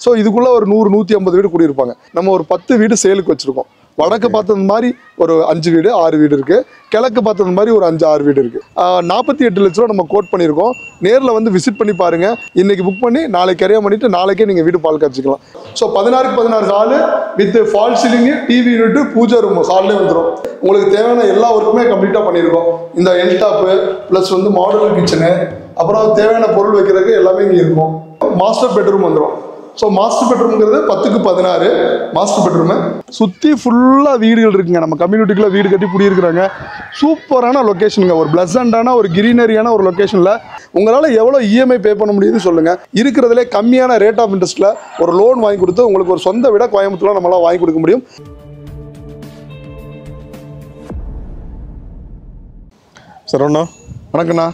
So இதுக்குள்ள ஒரு 100-150 வீடு குடியிருப்பாங்க. நம்ம ஒரு 10 வீடு சேலுக்கு வச்சிருக்கோம். வடக்கு பார்த்தது மாதிரி ஒரு 5 வீடு 6 வீடு இருக்கு. கிழக்கு பார்த்தது மாதிரி ஒரு 5-6 வீடு இருக்கு. 48 லட்ச ரூபா நம்ம கோட் பண்ணியிருக்கோம். நேரில் வந்து விசிட் பண்ணி பாருங்க. இன்னைக்கு புக் பண்ணி நாளைக்கு கரையா பண்ணிட்டு நாளைக்கே நீங்க வீடு பால் காய்ச்சிக்கலாம். So 16 hall with fall ceiling, TV unit, பூஜை ரூம் ஹால்லே வந்துடும். உங்களுக்கு தேவையான எல்லா ஒர்க்குமே கம்ப்ளீட்டாக பண்ணியிருக்கோம். இந்த எல் டாப்பு ப்ளஸ் வந்து மாடுலர் கிச்சனு, அப்புறம் தேவையான பொருள் வைக்கிறதுக்கு எல்லாமே இங்கே இருக்கும். மாஸ்டர் பெட்ரூம் வந்துடும். ஸோ மாஸ்டர் பெட்ரூம்ங்கிறது 10க்கு 16 மாஸ்டர் பெட்ரூமு. சுற்றி ஃபுல்லாக வீடுகள் இருக்குங்க. நம்ம கம்யூனிட்டிக்குள்ள வீடு கட்டி குடியிருக்கிறாங்க. சூப்பரான லொக்கேஷனுங்க. ஒரு பிளசண்டான ஒரு கிரீனரியான ஒரு லொக்கேஷனில் உங்களால் எவ்வளோ இஎம்ஐ பே பண்ண முடியுதுன்னு சொல்லுங்கள். இருக்கிறதுலே கம்மியான ரேட் ஆஃப் இன்ட்ரெஸ்ட்டில் ஒரு லோன் வாங்கி கொடுத்து உங்களுக்கு ஒரு சொந்த வீட கோயம்புத்தூரில் நம்மளால் வாங்கி கொடுக்க முடியும். சரவணா வணக்கண்ணா.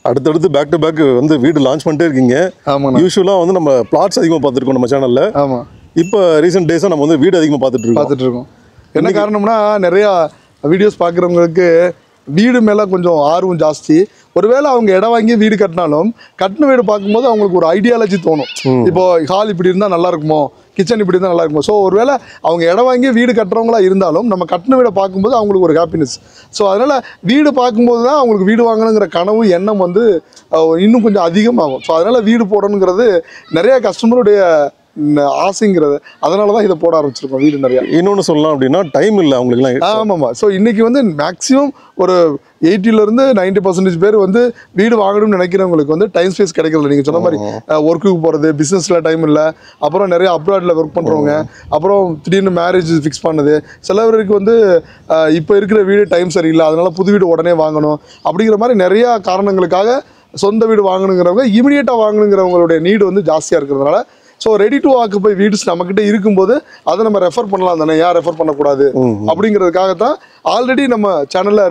அடுத்தடுத்து பேக் டு பேக் வந்து வீடு லான்ச் பண்ணிட்டே இருக்கீங்க. ஆமாண்ணா. யூஸ்வலாக வந்து நம்ம பிளாட்ஸ் அதிகமாக பார்த்துருக்கோம் நம்ம சேனலில். ஆமாம். இப்போ ரீசெண்ட் டேஸாக நம்ம வந்து வீடு அதிகமாக பார்த்துட்டு இருக்கோம். என்ன காரணம்னா நிறையா வீடியோஸ் பார்க்குறவங்களுக்கு வீடு மேலே கொஞ்சம் ஆர்வம் ஜாஸ்தி. ஒருவேளை அவங்க இடம் வாங்கி வீடு கட்டினாலும் கட்டின வீடு பார்க்கும்போது அவங்களுக்கு ஒரு ஐடியாலஜி தோணும். இப்போ ஹால் இப்படி இருந்தால் நல்லா இருக்குமோ, கிச்சன் இப்படி இருந்தால் நல்லா இருக்குமோ. ஸோ ஒருவேளை அவங்க இடம் வாங்கி வீடு கட்டுறவங்களா இருந்தாலும் நம்ம கட்டின வீடை பார்க்கும்போது அவங்களுக்கு ஒரு ஹாப்பினஸ். ஸோ அதனால் வீடு பார்க்கும்போது தான் அவங்களுக்கு வீடு வாங்கணுங்கிற கனவு எண்ணம் வந்து இன்னும் கொஞ்சம் அதிகமாகும். ஸோ அதனால் வீடு போடணுங்கிறது நிறைய கஸ்டமருடைய ஆசைங்கிறது. அதனால தான் இதை போட ஆரம்பிச்சிருக்கோம் வீடு நிறையா. இன்னொன்று சொல்லலாம் அப்படின்னா டைம் இல்லை அவங்களுக்குலாம். ஆமாம்மா. ஸோ இன்றைக்கி வந்து மேக்ஸிமம் ஒரு 80% 90% பேர் வந்து வீடு வாங்கணும்னு நினைக்கிறவங்களுக்கு வந்து டைம் ஸ்பேஸ் கிடைக்கல. நீங்கள் சொன்ன மாதிரி ஒர்க்குக்கு போகிறது, பிஸ்னஸில் டைம் இல்லை, அப்புறம் நிறைய அப்ராடில் ஒர்க் பண்ணுறவங்க, அப்புறம் திடீர்னு மேரேஜ் ஃபிக்ஸ் பண்ணது, சில பேருக்கு வந்து இப்போ இருக்கிற வீடு டைம் சரியில்லை, அதனால் புது வீடு உடனே வாங்கணும் அப்படிங்கிற மாதிரி நிறையா காரணங்களுக்காக சொந்த வீடு வாங்கணுங்கிறவங்க இமீடியட்டாக வாங்கணுங்கிறவங்களுடைய நீடு வந்து ஜாஸ்தியாக இருக்கிறதுனால so ready to occupy weeds நம்மக்கிட்ட இருக்கும்போது அதை நம்ம ரெஃபர் பண்ணலாம் தானே, ஏன் ரெஃபர் பண்ணக்கூடாது அப்படிங்கிறதுக்காகத்தான் ஆல்ரெடி நம்ம சேனலில்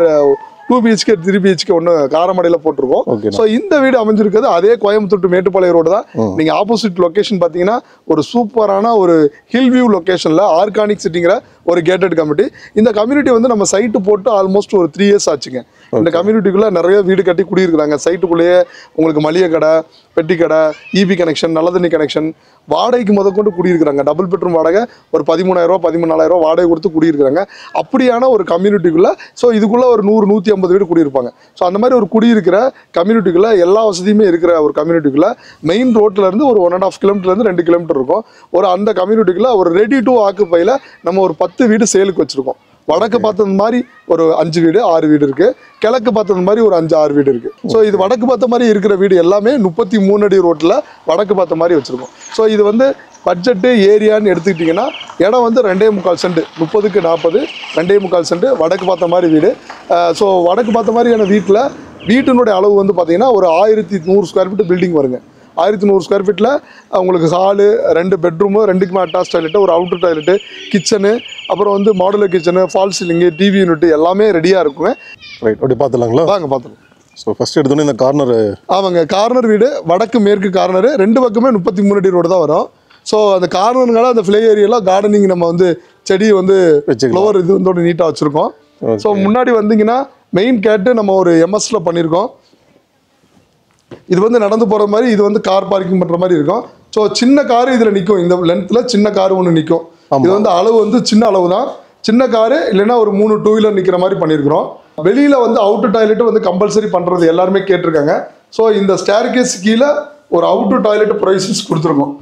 2 BHK 3 BHK ஒன்று காரமடையில் போட்டிருக்கோம். ஸோ இந்த வீடு அமைஞ்சிருக்கிறது அதே கோயம்புத்தூர் டு மேட்டுப்பாளையம் ரோடு தான். நீங்கள் ஆப்போசிட் லொக்கேஷன் பார்த்தீங்கன்னா ஒரு சூப்பரான ஒரு ஹில் வியூ லொக்கேஷனில் ஆர்கானிக் சிட்டிங்கிற ஒரு கேட்டட் கம்யூனிட்டி. இந்த கம்யூனிட்டி வந்து நம்ம சைட்டு போட்டு ஆல்மோஸ்ட் ஒரு 3 இயர்ஸ் ஆச்சுங்க. இந்த கம்யூனிட்டிக்குள்ளே நிறைய வீடு கட்டி குடியிருக்கிறாங்க. சைட்டுக்குள்ளேயே உங்களுக்கு மளிகை கடை, பெட்டி கடை, இபி கனெக்ஷன், நல்ல தண்ணி கனெக்ஷன், வாடகைக்கு முதற்கொண்டு குடியிருக்கிறாங்க. டபுள் பெட்ரூம் வாடகை ஒரு 13,000 14,000 வாடகை கொடுத்து குடியிருக்கிறாங்க. அப்படியான ஒரு கம்யூனிட்டிக்குள்ளே ஸோ இதுக்குள்ளே ஒரு 100-150 வீடு குடியிருப்பாங்க. ஸோ அந்த மாதிரி ஒரு குடியிருக்கிற கம்யூனிட்டிக்குள்ளே எல்லா வசதியுமே இருக்கிற ஒரு கம்யூனிட்டிக்குள்ளே மெயின் ரோட்டிலேருந்து ஒரு 1.5 கிலோமீட்டர்லேருந்து 2 கிலோமீட்டர் இருக்கும். ஒரு அந்த கம்யூனிட்டிக்குள்ளே ஒரு ரெடி டு ஆக்குபையில் நம்ம ஒரு 10 வீடு சேலுக்கு வச்சுருக்கோம். வடக்கு பார்த்தது மாதிரி ஒரு 5 வீடு 6 வீடு இருக்கு. கிழக்கு பார்த்தது மாதிரி ஒரு 5-6 வீடு இருக்கு. ஸோ இது வடக்கு பார்த்த மாதிரி இருக்கிற வீடு எல்லாமே 33 அடி ரோட்டில் வடக்கு பார்த்த மாதிரி வச்சிருக்கோம். ஸோ இது வந்து பட்ஜெட்டு ஏரியான்னு எடுத்துக்கிட்டிங்கன்னா இடம் வந்து 2.25 சென்ட், 30க்கு 40 2.25 சென்ட் வடக்கு பார்த்த மாதிரி வீடு. ஸோ வடக்கு பார்த்த மாதிரியான வீட்டினுடைய அளவு வந்து பார்த்தீங்கன்னா ஒரு 1100 ஸ்கொயர் ஃபீட் பில்டிங் வருங்க. 1100 ஸ்கொயர் ஃபீட்டில் உங்களுக்கு ஹாலு, 2 பெட்ரூமு, 2க்குமே அட்டாச் டாய்லெட்டு, ஒரு அவுட்டர் டாய்லெட்டு, கிச்சனு, அப்புறம் வந்து modular kitchen, fall ceiling, TV unit எல்லாமே ரெடியாக இருக்குங்க. ரைட், அப்படி பார்த்துலாங்களா? வாங்க பார்த்துலாம். ஸோ ஃபஸ்ட் எடுத்தோன்னே இந்த கார்னர். ஆமாங்க, கார்னர் வீடு வடக்கு மேற்கு கார்னரு 2 பக்கமே 33 அடி ரோடு தான் வரும். ஸோ அந்த கார்னருனால அந்த ஃப்ளை ஏரியாலாம் கார்டனிங் நம்ம வந்து செடி வந்து ஃப்ளவர் இது வந்து நீட்டாக வச்சுருக்கோம். ஸோ முன்னாடி வந்தீங்கன்னா மெயின் கேட்டு நம்ம ஒரு எம்எஸ்ல பண்ணியிருக்கோம். இது வந்து நடந்து போகிற மாதிரி, இது வந்து கார் பார்க்கிங் பண்ணுற மாதிரி இருக்கும். ஸோ சின்ன காரு இதில் நிற்கும். இந்த லென்த்தில் சின்ன காரு ஒன்று நிற்கும். இது வந்து அளவு வந்து சின்ன அளவு தான். சின்ன காரு இல்லைன்னா ஒரு 3 2 வீலர் நிற்கிற மாதிரி பண்ணியிருக்கிறோம். வெளியில் வந்து அவுட்டர் டாய்லெட்டு வந்து கம்பல்சரி பண்ணுறது எல்லாருமே கேட்டிருக்காங்க. ஸோ இந்த ஸ்டேர்கேஸ் கீழே ஒரு அவுட்டர் டாய்லெட் ப்ரொவிஷன்ஸ் கொடுத்துருக்கோம்.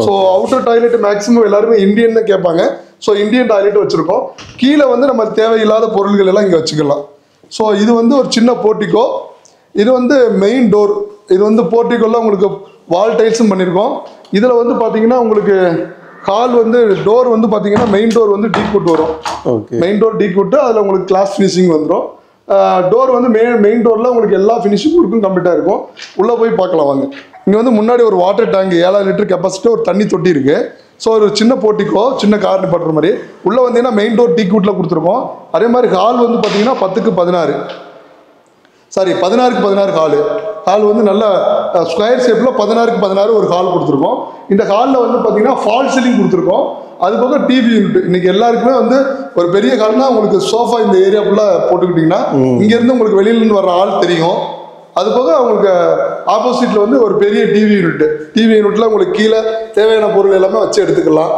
ஸோ அவுட்டர் டாய்லெட் மேக்ஸிமம் எல்லாருமே இந்தியன் தான் கேட்பாங்க. ஸோ இந்தியன் டாய்லெட் வச்சுருக்கோம். கீழே வந்து நம்ம தேவையில்லாத பொருள்கள் எல்லாம் இங்கே வச்சுக்கலாம். ஸோ இது வந்து ஒரு சின்ன போர்ட்டிகோ. இது வந்து மெயின் டோர். இது வந்து போர்ட்டிகோல உங்களுக்கு வால் டைல்ஸும் பண்ணியிருக்கோம். இதில் வந்து பார்த்தீங்கன்னா உங்களுக்கு ஹால் வந்து டோர் வந்து பார்த்தீங்கன்னா மெயின் டோர் வந்து டீக்வுட் வரும். மெயின் டோர் டீக்வுட்டு, அதில் உங்களுக்கு கிளாஸ் ஃபினிஷிங் வந்துடும். டோர் வந்து மெயின் டோரில் உங்களுக்கு எல்லா ஃபினிஷிங் ஒர்க்கும் கம்ப்ளீட்டாக இருக்கும். உள்ளே போய் பார்க்கலாம் வாங்க. இங்கே வந்து முன்னாடி ஒரு வாட்டர் டேங்க் 7000 லிட்டர் கெப்பாசிட்டி ஒரு தண்ணி தொட்டி இருக்குது. ஸோ ஒரு சின்ன போர்ட்டிகோ, சின்ன கார் நிப்பாட்டுற மாதிரி. உள்ளே வந்தீங்கன்னா மெயின் டோர் டீக்வுட்டில் கொடுத்துருக்கோம். அதே மாதிரி ஹால் வந்து பார்த்தீங்கன்னா 10க்கு 16 சாரி 16க்கு 16 ஹால் வந்து நல்ல ஸ்கொயர் ஷேப்பில் 16க்கு 16 ஒரு ஹால் கொடுத்துருக்கோம். இந்த ஹாலில் வந்து பார்த்தீங்கன்னா ஃபால் சீலிங் கொடுத்துருக்கோம். அது போக டிவி யூனிட். இன்னைக்கு எல்லாருக்குமே வந்து ஒரு பெரிய ஹால்னா உங்களுக்கு சோஃபா இந்த ஏரியா ஃபுல்லாக போட்டுக்கிட்டிங்கன்னா இங்கேருந்து உங்களுக்கு வெளியிலேருந்து வர்ற ஆள் தெரியும். அது போக உங்களுக்கு ஆப்போசிட்டில் வந்து ஒரு பெரிய டிவி யூனிட்டில் உங்களுக்கு கீழே தேவையான பொருள் எல்லாமே வச்சு எடுத்துக்கலாம்.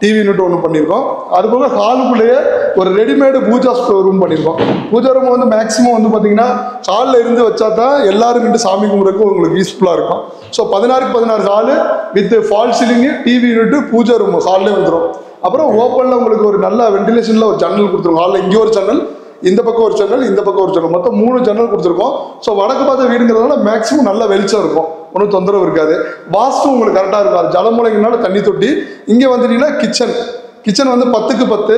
டிவி யூனிட் ஒன்று பண்ணியிருக்கோம். அது போக ஹாலுக்குள்ளேயே ஒரு ரெடிமேடு பூஜா ரூம் பண்ணியிருக்கோம். பூஜா ரூம் வந்து மேக்ஸிமம் வந்து பார்த்தீங்கன்னா ஹாலில் இருந்து வச்சா தான் எல்லாரும் நின்று சாமி கும்பிட்றதுக்கு உங்களுக்கு யூஸ்ஃபுல்லாக இருக்கும். So 16x16 hall with fall ceiling, TV unit, puja room ஹாலிலே வந்துடும். அப்புறம் ஓப்பனில் உங்களுக்கு ஒரு நல்ல வெண்டிலேஷனில் ஒரு ஜன்னல் கொடுத்துருவோம். ஹாலில் இங்கே ஒரு ஜன்னல், இந்த பக்கம் ஒரு ஜன்னல், இந்த பக்கம் ஒரு ஜன்னல், மொத்தம் 3 ஜன்னல் கொடுத்துருக்கோம். ஸோ வடக்கு பார்த்த வீடுங்கிறதுனால மேக்ஸிமம் நல்ல வெளிச்சம் இருக்கும், ஒன்றும் தொந்தரவு இருக்காது. வாஸ்து உங்களுக்கு கரெக்டாக இருக்கும். அது ஜலமூலைங்கனால தண்ணி தொட்டி. இங்கே வந்துட்டீங்கன்னா கிச்சன் வந்து 10x10.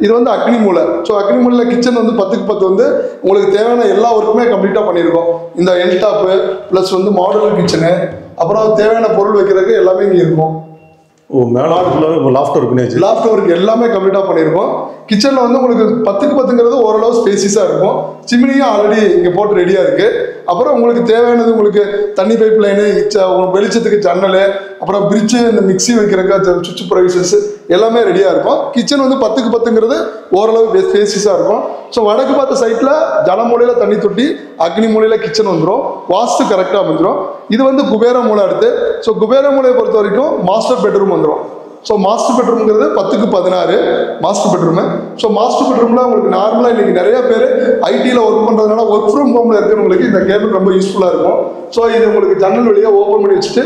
இது வந்து அக்னி மூலை. ஸோ அக்னி மூலையில் கிச்சன் வந்து 10x10 வந்து உங்களுக்கு தேவையான எல்லா ஒர்க்குமே கம்ப்ளீட்டாக பண்ணியிருக்கோம். இந்த எல் டாப்பு ப்ளஸ் வந்து மாடுலர் கிச்சனு, அப்புறம் தேவையான பொருள் வைக்கிறதுக்கு எல்லாமே இங்கே இருக்கும். மேலே லாஃப்ட் ஒர்க் எல்லாமே கம்ப்ளீட்டாக பண்ணியிருக்கோம். கிச்சனில் வந்து உங்களுக்கு 10x10ங்கிறது ஓரளவு ஸ்பேசிஸாக இருக்கும். சிம்னியும் ஆல்ரெடி இங்கே போட்டு ரெடியாக இருக்குது. அப்புறம் உங்களுக்கு தேவையானது உங்களுக்கு தண்ணி பைப் லைனு, வெளிச்சத்துக்கு ஜன்னல், அப்புறம் பிரிட்ஜு, இந்த மிக்சி வைக்கிறதுக்கு சுவிட்ச் ப்ரொவிஷன்ஸ் எல்லாமே ரெடியாக இருக்கும். கிச்சன் வந்து 10x10ங்கிறது ஓரளவு ஸ்பேசிஸாக இருக்கும். ஸோ வடக்கு பார்த்த சைட்டில் ஜலமூலையில் தண்ணி தொட்டி, அக்னி மூலையில் கிச்சன் வந்துடும். வாஸ்து கரெக்டாக வந்துடும். இது வந்து குபேர மூலை அடுத்து. ஸோ குபேர மூலையை பொறுத்த வரைக்கும் மாஸ்டர் பெட்ரூம் வந்துடும். ஸோ மாஸ்டர் பெட்ரூம்ங்கிறது 10x16 master bedroom. So master பெட்ரூமில் உங்களுக்கு நார்மலாக இன்றைக்கி நிறைய பேர் ஐடியில் ஒர்க் பண்ணுறதுனால ஒர்க் ஃப்ரம் ஹோமில் இருக்கிறவங்களுக்கு இந்த கேபிள் ரொம்ப யூஸ்ஃபுல்லாக இருக்கும். ஸோ இது உங்களுக்கு ஜன்னல் வழியாக ஓப்பன் பண்ணி வச்சுட்டு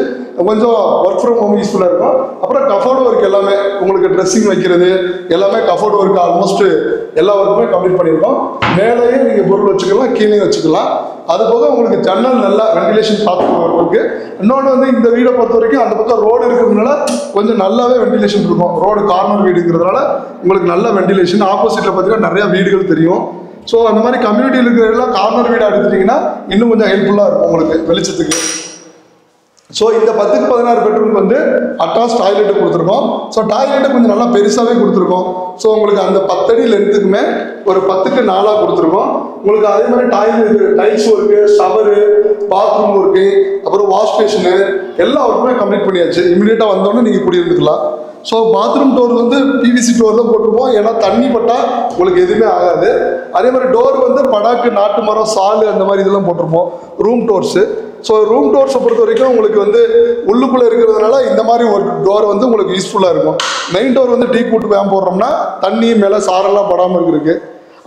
கொஞ்சம் ஒர்க் ஃப்ரம் ஹோம் யூஸ்ஃபுல்லாக இருக்கும். அப்புறம் கஃபோர்டு ஒர்க் எல்லாமே உங்களுக்கு ட்ரெஸ்ஸிங் வைக்கிறது எல்லாமே கஃபோர்டு ஒர்க் ஆல்மோஸ்ட் எல்லா ஒர்க்குமே கம்ப்ளீட் பண்ணியிருக்கோம். மேலேயே நீங்கள் பொருள் வச்சுக்கலாம், கீழே வச்சுக்கலாம். அது போக உங்களுக்கு ஜன்னல் நல்லா வெண்டிலேஷன் பார்த்து இருக்கு. இன்னொன்று வந்து இந்த வீடை பொறுத்த வரைக்கும் அந்த பக்கம் ரோடு இருக்கிறதுனால கொஞ்சம் நல்லாவே வெண்டிலேஷன் இருக்கும். ரோடு கார்னர் வீடுங்கிறதுனால உங்களுக்கு நல்ல வெண்டிலேஷன். ஆப்போசிட்டில் பார்த்தீங்கன்னா நிறையா வீடுகள் தெரியும். ஸோ அந்த மாதிரி கம்யூனிட்டியில் இருக்கிற எல்லாம் கார்னர் வீடாக எடுத்துட்டிங்கன்னா இன்னும் கொஞ்சம் ஹெல்ப்ஃபுல்லாக இருக்கும் உங்களுக்கு வெளிச்சத்துக்கு. ஸோ இந்த 10x16 பெட்ரூமுக்கு வந்து அட்டாச் டாய்லெட்டு கொடுத்துருக்கோம். ஸோ டாய்லெட்டு கொஞ்சம் நல்லா பெருசாகவே கொடுத்துருக்கோம். ஸோ உங்களுக்கு அந்த 10 அடி லென்த்துக்குமே ஒரு 10x4 கொடுத்துருக்கோம். உங்களுக்கு அதே மாதிரி tiles work, shower, bathroom work, அப்புறம் வாஷ் பேஷனு எல்லா ஒர்க்குமே கம்ப்ளீட் பண்ணியாச்சு. இமீடியட்டாக வந்தோடனே நீங்கள் குடியிருந்துக்கலாம். ஸோ பாத்ரூம் டோர் வந்து பிவிசி டோர் தான் போட்டிருப்போம். ஏன்னா தண்ணி பட்டால் உங்களுக்கு எதுவுமே ஆகாது. அதே மாதிரி டோர் வந்து படாக்கு, நாட்டு மரம், சாலு அந்த மாதிரி இதெல்லாம் போட்டிருப்போம். Room doors. ஸோ ரூம் டோர்ஸை பொறுத்த வரைக்கும் உங்களுக்கு வந்து உள்ளுக்குள்ளே இருக்கிறதுனால இந்த மாதிரி ஒரு டோர் வந்து உங்களுக்கு யூஸ்ஃபுல்லாக இருக்கும். மெயின் டோர் வந்து டீ கூட்டு வேம் போடுறோம்னா தண்ணி மேலே சாரெல்லாம் படாமல் இருக்கிறதுக்கு.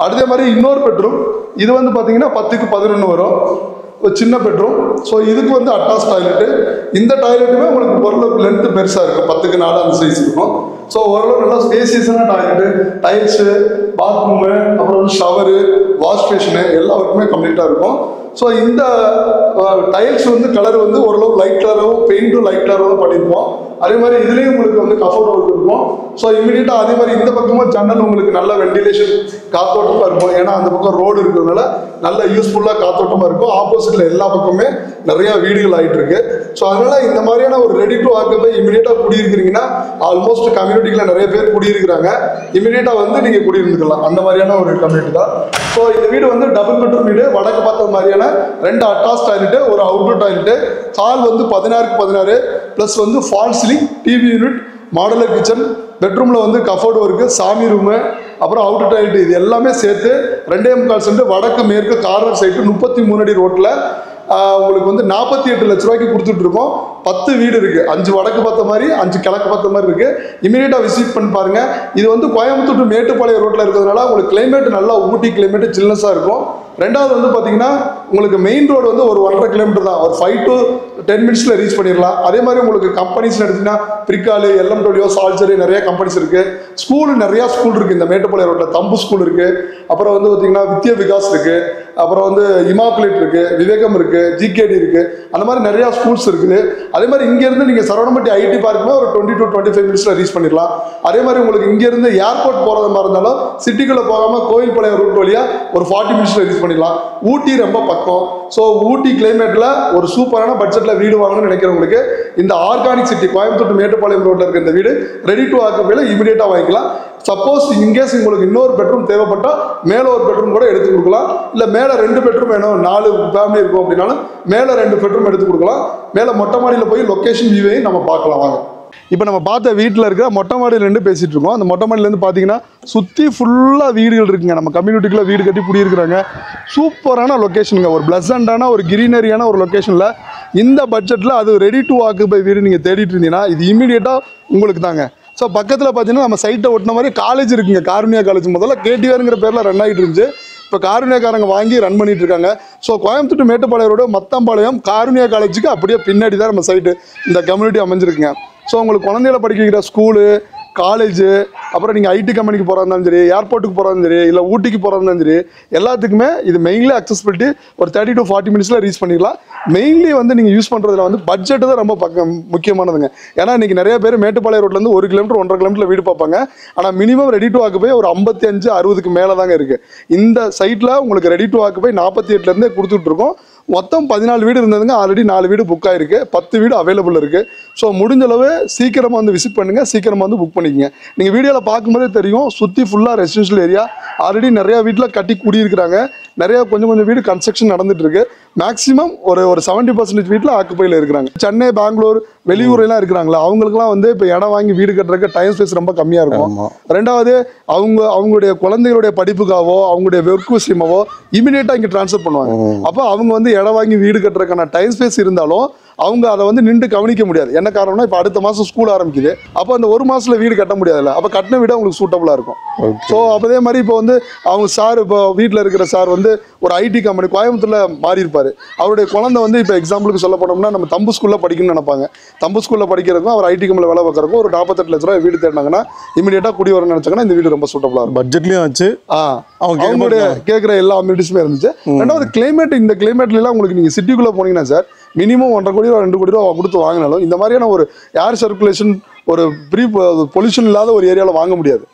அதே மாதிரி இன்னொரு பெட்ரூம், இது வந்து பார்த்தீங்கன்னா 10x11 வரும், ஒரு சின்ன பெட்ரூம். ஸோ இதுக்கு வந்து அட்டாச் டாய்லெட்டு. இந்த டாய்லெட்டுமே உங்களுக்கு ஓரளவுக்கு லென்த்து பெருசாக இருக்கும், 10x4 அந்த சைஸ் இருக்கும். ஸோ ஓரளவு நல்லா ஸ்பேசியஸான டாய்லெட்டு, டைல்ஸு, பாத்ரூமு, அப்புறம் வந்து ஷவரு, வாஷ் பேஷனு எல்லா ஒர்க்குமே கம்ப்ளீட்டாக இருக்கும். ஸோ இந்த டைல்ஸ் வந்து கலர் வந்து ஓரளவு லைட் கலராகவும் பெயிண்ட்டும் லைட் கலராகவும் பண்ணியிருப்போம். அதே மாதிரி இதுலேயும் உங்களுக்கு வந்து கஃபோர்ட் ஒர்க் இருக்கும். ஸோ இமீடியட்டாக அதே மாதிரி இந்த பக்கமும் ஜன்னல் உங்களுக்கு நல்ல வெண்டிலேஷன் காத்தோட்டமாக இருக்கும். ஏன்னா அந்த பக்கம் ரோடு இருக்கிறதுனால நல்ல யூஸ்ஃபுல்லாக காத்தோட்டமாக இருக்கும். ஆப்போசிட்டில் எல்லா பக்கமே நிறையா வீடுகள் ஆகிட்டு இருக்கு. ஸோ அதனால் இந்த மாதிரியான ஒரு ரெடி டு ஆக்குபை இமீடியட்டாக குடியிருக்கிறீங்கன்னா ஆல்மோஸ்ட் கம்யூனிட்டியில் நிறைய பேர் குடியிருக்கிறாங்க. இமீடியட்டாக வந்து நீங்கள் குடியிருந்துக்கலாம். அந்த மாதிரியான ஒரு கம்யூனிட்டி தான். ஸோ இந்த வீடு வந்து டபுள் பெட்ரூம் வீடு. வடக்கு பார்த்த மாதிரியான 2 அட்டாச் டாய்லெட்டு, ஒரு அவுட்டர் டாய்லெட்டு. ஹால் வந்து 16x16 ப்ளஸ் வந்து fall ceiling, TV unit, modular kitchen, பெட்ரூமில் வந்து கஃபோர்டு ஒர்க்கு, சாமி ரூமு, அப்புறம் அவுட்டர் டாய்லெட், இது எல்லாமே சேர்த்து 2.25 சென்ட் வடக்கு மேற்கு கார்னர் சைட்டு 33 அடி ரோட்டில் உங்களுக்கு வந்து 48 லட்ச ரூபாய்க்கு கொடுத்துட்ருக்கோம். 10 வீடு இருக்குது. 5 வடக்கு பார்த்த மாதிரி, 5 கிழக்கு பார்த்த மாதிரி இருக்குது. இமீடியட்டாக விசிட் பண்ணி பாருங்கள். இது வந்து கோயம்புத்தூர் டு மேட்டுப்பாளையம் ரோட்டில் இருக்கிறதுனால உங்களுக்கு கிளைமேட் நல்லா ஊட்டி கிளைமேட்டு சில்னஸாக இருக்கும். ரெண்டாவது வந்து பார்த்தீங்கன்னா உங்களுக்கு மெயின் ரோடு வந்து ஒரு 1.5 கிலோமீட்டர் தான், ஒரு 5 to 10 மினிட்ஸில் ரீச் பண்ணிடலாம். அதே மாதிரி உங்களுக்கு கம்பெனிஸ் எடுத்திங்கன்னா பிரிக்காலு, எல்எம்டபிள்யூ, சால்ஜரி நிறைய கம்பெனிஸ் இருக்குது. ஸ்கூல் நிறையா ஸ்கூல் இருக்குது. இந்த மேட்டுப்பாளையம் ரோட்டில் தம்பு ஸ்கூல் இருக்குது. அப்புறம் வந்து பார்த்தீங்கன்னா வித்யா விகாஸ் இருக்குது. அப்புறம் வந்து இமாக்குலேட் இருக்குது, விவேகம் இருக்குது, ஜிகேடி இருக்குது. அந்த மாதிரி நிறையா ஸ்கூல்ஸ் இருக்குது. அதே மாதிரி இங்கேருந்து நீங்கள் சரவணம்பட்டி ஐடி பார்க்குமே ஒரு 20 to 25 மினிட்ஸில் ரீச் பண்ணிடலாம். அதே மாதிரி உங்களுக்கு இங்கேருந்து ஏர்போர்ட் போகிறது மாதிரி இருந்தாலும் சிட்டிக்குள்ளே போகாமல் கோயில்பாளையம் ரூட் வழியாக ஒரு 40 மினிட்ஸில் ரீச் பண்ணிடலாம். ஊட்டி ரொம்ப பக்கம். ஸோ ஊட்டி கிளைமேட்டில் ஒரு சூப்பரான பட்ஜெட்டில் வீடு வாங்கணும்னு நினைக்கிறவங்களுக்கு இந்த ஆர்கானிக் சிட்டி கோயம்புத்தூர் மேட்டுப்பாளையம் ரோட்டில் இருக்க இந்த வீடு ரெடி டு ஆக்குபையில் இமீடியட்டாக வாங்கிக்கலாம். சப்போஸ் இன்கேஸ் உங்களுக்கு இன்னொரு பெட்ரூம் தேவைப்பட்டால் மேலே ஒரு பெட்ரூம் கூட எடுத்து கொடுக்கலாம். இல்லை மேலே 2 பெட்ரூம் வேணும், 4 ஃபேமிலி இருக்கும் அப்படின்னாலும் மேலே 2 பெட்ரூம் எடுத்து கொடுக்கலாம். மேலே மொட்டை மாடியில் போய் லொக்கேஷன் வியூவையும் நம்ம பார்க்கலாம் வாங்க. இப்போ நம்ம பார்த்த வீட்டில் இருக்கிற மொட்டை மாடியிலேருந்து பேசிகிட்டு இருக்கோம். அந்த மொட்டை மாடியிலேருந்து பார்த்தீங்கன்னா சுற்றி ஃபுல்லாக வீடுகள் இருக்குங்க. நம்ம கம்யூனிட்டிக்குள்ளே வீடு கட்டி குடியிருக்கிறாங்க. சூப்பரான லொக்கேஷனுங்க, ஒரு பிளசண்டான ஒரு கிரீனரியான ஒரு லொக்கேஷனில் இந்த பட்ஜெட்டில் அது ரெடி டு ஆக்குபை வீடு நீங்கள் தேடிட்டு இருந்தீங்கன்னா இது இமீடியட்டாக உங்களுக்கு தாங்க. ஸோ பக்கத்தில் பார்த்தீங்கன்னா நம்ம சைட்டை ஒட்டின மாதிரி காலேஜ் இருக்குங்க, காருண்யா காலேஜ். முதல்ல கேடிஆருங்கிற பேரில் ரன் ஆகிட்டு இருந்துச்சு. இப்போ காருண்யாக்காரங்க வாங்கி ரன் பண்ணிட்டு இருக்காங்க. ஸோ கோயம்புத்தூர் மேட்டுப்பாளையம் ரோடு மத்தம்பாளையம் காருண்யா காலேஜுக்கு அப்படியே பின்னாடி தான் நம்ம சைட்டு இந்த கம்யூனிட்டி அமைஞ்சிருக்குங்க. ஸோ உங்களுக்கு குழந்தைகளை படிக்க வைக்கிற ஸ்கூலு, காலேஜு, அப்புறம் நீங்கள் ஐடி கம்பெனிக்கு போகிறா இருந்தாலும் சரி, ஏர்போர்ட்டுக்கு போகிறா இருந்தாலும் சரி, இல்லை ஊட்டிக்கு போகிறா இருந்தாலும் சரி, எல்லாத்துக்குமே இது மெயின்லி அக்சஸபிலிட்டி ஒரு 30 to 40 மினிட்ஸில் ரீச் பண்ணிடலாம். மெயின்லி வந்து நீங்கள் யூஸ் பண்ணுறதுல வந்து பட்ஜெட்டு தான் ரொம்ப முக்கியமானதுங்க. ஏன்னா இன்றைக்கி நிறைய பேர் மேட்டுப்பாளையம் ரோட்லேருந்து 1 கிலோமீட்டர் 1.5 கிலோமீட்டர் வீடு பார்ப்பாங்க. ஆனால் மினிமம் ரெடி டு ஆக்குபை ஒரு 55-60க்கு மேலே தாங்க இருக்குது. இந்த சைட்டில் உங்களுக்கு ரெடி டு ஆக்குபை 48லேருந்தே கொடுத்துட்ருக்கோம். மொத்தம் 14 வீடு இருந்ததுங்க. ஆல்ரெடி 4 வீடு புக் ஆகிருக்கு, 10 வீடு அவைலபிள் இருக்குது. ஸோ முடிஞ்சளவு சீக்கிரமாக வந்து விசிட் பண்ணுங்கள், சீக்கிரமாக வந்து புக் பண்ணிக்கங்க. நீங்கள் வீடியோவில் பார்க்கும்போதே தெரியும், சுற்றி ஃபுல்லாக ரெசிடென்ஷியல் ஏரியா. ஆல்ரெடி நிறையா வீட்டில் கட்டி குடியிருக்கிறாங்க. நிறையா கொஞ்சம் வீடு கன்ஸ்ட்ரக்ஷன் நடந்துகிட்ருக்கு. மேக்ஸிமம் ஒரு 70% வீட்டில் ஆக்குப்பையில் இருக்கிறாங்க. சென்னை, பெங்களூர், வெளியூர்லாம் இருக்கிறாங்களா அவங்களுக்குலாம் வந்து இப்போ இடம் வாங்கி வீடு கட்டுறதுக்கு டைம் ஸ்பேஸ் ரொம்ப கம்மியாக இருக்கும். ரெண்டாவது அவங்களுடைய குழந்தைகளுடைய படிப்புக்காவோ அவங்களுடைய ஒர்க் விஷயமாவோ இமீடியட்டாக இங்கே ட்ரான்ஸ்ஃபர் பண்ணுவாங்க. அப்போ அவங்க வந்து இடம் வாங்கி வீடு கட்டுறதுக்கான டைம் ஸ்பேஸ் இருந்தாலும் அவங்க அதை வந்து நின்று கவனிக்க முடியாது. என்ன காரணம்னா இப்போ அடுத்த மாதம் ஸ்கூல் ஆரம்பிக்குது. அப்போ அந்த ஒரு மாதத்தில் வீடு கட்ட முடியாதுல்ல. அப்போ கட்டின வீடு அவங்களுக்கு சூட்டபுளாக இருக்கும். ஸோ அதே மாதிரி இப்போ வந்து அவங்க சார், இப்போ வீட்டில் இருக்கிற சார் வந்து ஒரு ஐடி கம்பெனி கோயம்புத்தூரில் மாறி இருப்பார். அவருடைய குழந்தை வந்து இப்போ எக்ஸாம்பிளுக்கு சொல்ல போனோம்னா நம்ம தம்பு ஸ்கூலில் படிக்கணும்னு நினைப்பாங்க. தம்பு ஸ்கூலில் படிக்கிறதுக்கும் அவர் ஐடி கம்பெனியில் வேலை பார்க்குறதுக்கும் ஒரு 48 லட்ச ரூபா வீடு தேடினாங்கன்னா இமீடியட்டாக குடி வரணும்னு நினச்சாங்கன்னா இந்த வீடு ரொம்ப சூட்டபுளாக இருக்கும். பட்ஜெட்லேயும் ஆச்சு, அவங்களுடைய கேட்குற எல்லா அம்யூனிட்டிஸுமே இருந்துச்சு. ரெண்டாவது கிளைமேட், இந்த கிளைமேட்லாம் உங்களுக்கு நீங்கள் சிட்டிக்குள்ளே போனீங்கன்னா சார் மினிமம் 1.5 கோடி 2 கோடி ரூபா கொடுத்து வாங்கினாலும் இந்த மாதிரியான ஒரு ஏர் சர்க்குலேஷன், ஒரு ப்ரீ பொல்யூஷன் இல்லாத ஒரு ஏரியாவில் வாங்க முடியாது.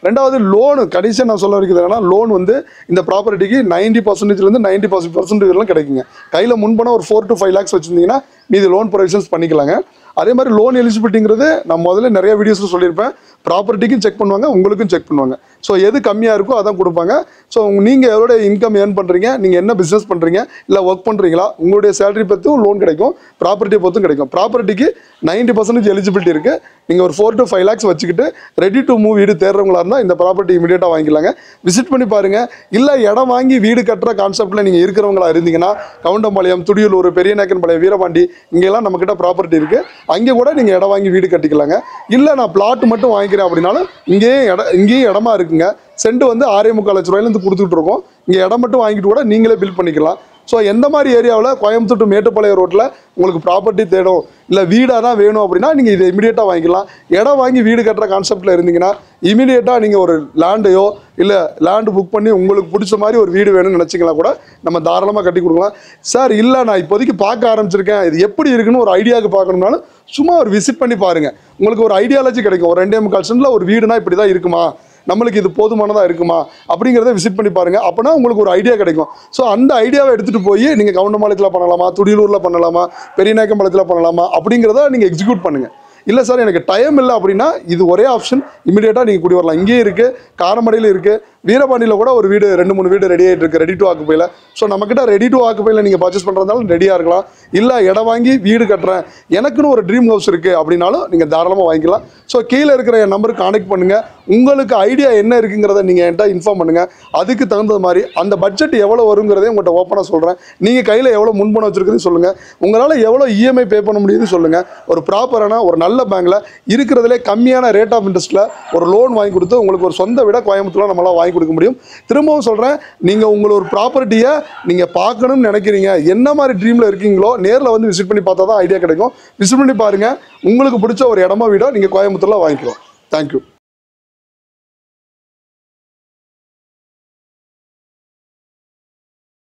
ரெண்டாவது லோனு, கடைசியாக நான் சொல்ல வைக்கிறது என்னன்னா, லோன் வந்து இந்த ப்ராப்பர்ட்டிக்கு 90%லேருந்து 90% வரலாம் கிடைக்குங்க. கையில் முன்பணம் ஒரு 4 to 5 lakhs வச்சுருந்தீங்கன்னா மீது லோன் ப்ரொவிஷன்ஸ் பண்ணிக்கலாங்க. அதே மாதிரி லோன் எலிஜிபிலிட்டிங்கிறது நான் முதல்ல நிறைய வீடியோஸில் சொல்லியிருப்பேன். ப்ராப்பர்ட்டிக்கும் செக் பண்ணுவாங்க, உங்களுக்கும் செக் பண்ணுவாங்க. ஸோ எது கம்மியாக இருக்கோ அதான் கொடுப்பாங்க. ஸோ நீங்கள் எவ்வளோ இன்கம் ஏர்ன் பண்ணுறீங்க, நீங்கள் என்ன பிஸ்னஸ் பண்ணுறீங்க, இல்லை ஒர்க் பண்ணுறீங்களா, உங்களுடைய சேலரி பற்றியும் லோன் கிடைக்கும், ப்ராப்பர்ட்டியை பொறுத்தும் கிடைக்கும். ப்ராப்பர்ட்டிக்கு 90% எலிஜிபிலிட்டி இருக்குது. நீங்கள் ஒரு 4 to 5 lakhs வச்சுக்கிட்டு ரெடி டு மூவ் வீடு தேடுறவங்களா இருந்தால் இந்த ப்ராப்பர்ட்டி இமீடியட்டாக வாங்கிக்கலாங்க. விசிட் பண்ணி பாருங்கள். இல்லை இடம் வாங்கி வீடு கட்டுற கான்செப்டில் நீங்கள் இருக்கிறவங்களா இருந்தீங்கன்னா கவுண்டம்பாளையம், துடியலூர், பெரியநாயக்கன்பாளையம், வீரபாண்டி இங்கெல்லாம் நம்மக்கிட்ட ப்ராப்பர்ட்டி இருக்குது. அங்கே கூட நீங்கள் இடம் வாங்கி வீடு கட்டிக்கலாங்க. இல்லை நான் பிளாட் மட்டும் வாங்கிக்கிறேன் அப்படின்னாலும் இங்கேயும் இடமா இருக்குங்க. சென்ட் வந்து 6.25 லட்ச ரூபாயிலேருந்து கொடுத்துட்டு இருக்கோம். இங்கே இடம் மட்டும் வாங்கிட்டு கூட நீங்களே பில்ட் பண்ணிக்கலாம். ஸோ எந்த மாதிரி ஏரியாவில் கோயம்புத்தூர் டு மேட்டுப்பாளையம் ரோட்டில் உங்களுக்கு ப்ராப்பர்ட்டி தேடும், இல்லை வீடாக தான் வேணும் அப்படின்னா நீங்கள் இதை இமீடியட்டாக வாங்கிக்கலாம். இடம் வாங்கி வீடு கட்டுற கான்செப்டில் இருந்தீங்கன்னா இமீடியட்டாக நீங்கள் ஒரு லேண்டையோ இல்லை லேண்டு புக் பண்ணி உங்களுக்கு பிடிச்ச மாதிரி ஒரு வீடு வேணும்னு நினச்சிங்களா கூட நம்ம தாராளமாக கட்டி கொடுக்கலாம். சார் இல்லை நான் இப்போதைக்கு பார்க்க ஆரம்பிச்சிருக்கேன், இது எப்படி இருக்குன்னு ஒரு ஐடியாவுக்கு பார்க்கணும்னாலும் சும்மா ஒரு விசிட் பண்ணி பாருங்கள். உங்களுக்கு ஒரு ஐடியாலஜி கிடைக்கும். ஒரு 2.25 சென்டில் ஒரு வீடுனா இப்படி தான் இருக்குமா, நம்மளுக்கு இது போதுமானதாக இருக்குமா அப்படிங்கிறத விசிட் பண்ணி பாருங்கள். அப்போனா உங்களுக்கு ஒரு ஐடியா கிடைக்கும். ஸோ அந்த ஐடியாவை எடுத்துகிட்டு போய் நீங்கள் கவுண்டம்பாளையத்தில் பண்ணலாமா, துடியலூரில் பண்ணலாமா, பெரியநாயக்கன்பாளையத்தில் பண்ணலாமா அப்படிங்கிறத நீங்கள் எக்ஸிக்யூட் பண்ணுங்கள். இல்லை சார் எனக்கு டைம் இல்லை அப்படின்னா இது ஒரே ஆப்ஷன், இமீடியட்டாக நீங்கள் குடி வரலாம். இங்கேயே இருக்குது, காரமடையில் இருக்குது, வீரபாண்டியில் கூட ஒரு வீடு 2-3 வீடு ரெடி ஆகிட்டு இருக்குது, ரெடி டு ஆக்குப்பையில். ஸோ நம்மக்கிட்ட ரெடி டு ஆக்குப்பையில் நீங்கள் பர்ச்சேஸ் பண்ணுறதாலும் ரெடியாக இருக்கலாம். இல்லை இடம் வாங்கி வீடு கட்டுறேன், எனக்குன்னு ஒரு ட்ரீம் ஹவுஸ் இருக்குது அப்படின்னாலும் நீங்கள் தாராளமாக வாங்கிக்கலாம். ஸோ கீழே இருக்கிற என் நம்பருக்கு கான்டெக்ட் பண்ணுங்கள். உங்களுக்கு ஐடியா என்ன இருக்குங்கிறத நீங்கள் என்கிட்ட இன்ஃபார்ம் பண்ணுங்கள். அதுக்கு தகுந்த மாதிரி அந்த பட்ஜெட் எவ்வளோ வருங்கிறதே உங்கள்கிட்ட ஓப்பனாக சொல்கிறேன். நீங்கள் கையில் எவ்வளோ முன்பணம் வச்சுருக்குதுன்னு சொல்லுங்கள். உங்களால் எவ்வளோ இஎம்ஐ பே பண்ண முடியுதுன்னு சொல்லுங்கள். ஒரு ப்ராப்பரான ஒரு நல்ல பேங்க்கில் இருக்கிறதுலே கம்மியான ரேட் ஆஃப் இன்ட்ரெஸ்ட்டில் ஒரு லோன் வாங்கி கொடுத்து உங்களுக்கு ஒரு சொந்த விட கோயம்புத்தூரில் நம்மளால் வாங்கி கொடுக்க முடியும். திரும்பவும் சொல்கிறேன், நீங்கள் உங்களோட ஒரு ப்ராப்பர்ட்டியை நீங்கள் பார்க்கணும்னு நினைக்கிறீங்க, என்ன மாதிரி ட்ரீமில் இருக்கீங்களோ நேரில் வந்து விசிட் பண்ணி பார்த்தா தான் ஐடியா கிடைக்கும். விசிட் பண்ணி பாருங்கள். உங்களுக்கு பிடிச்ச ஒரு இடமா வீடோ நீங்கள் கோயம்புத்தூரில் வாங்கிக்கலாம். தேங்க்யூ.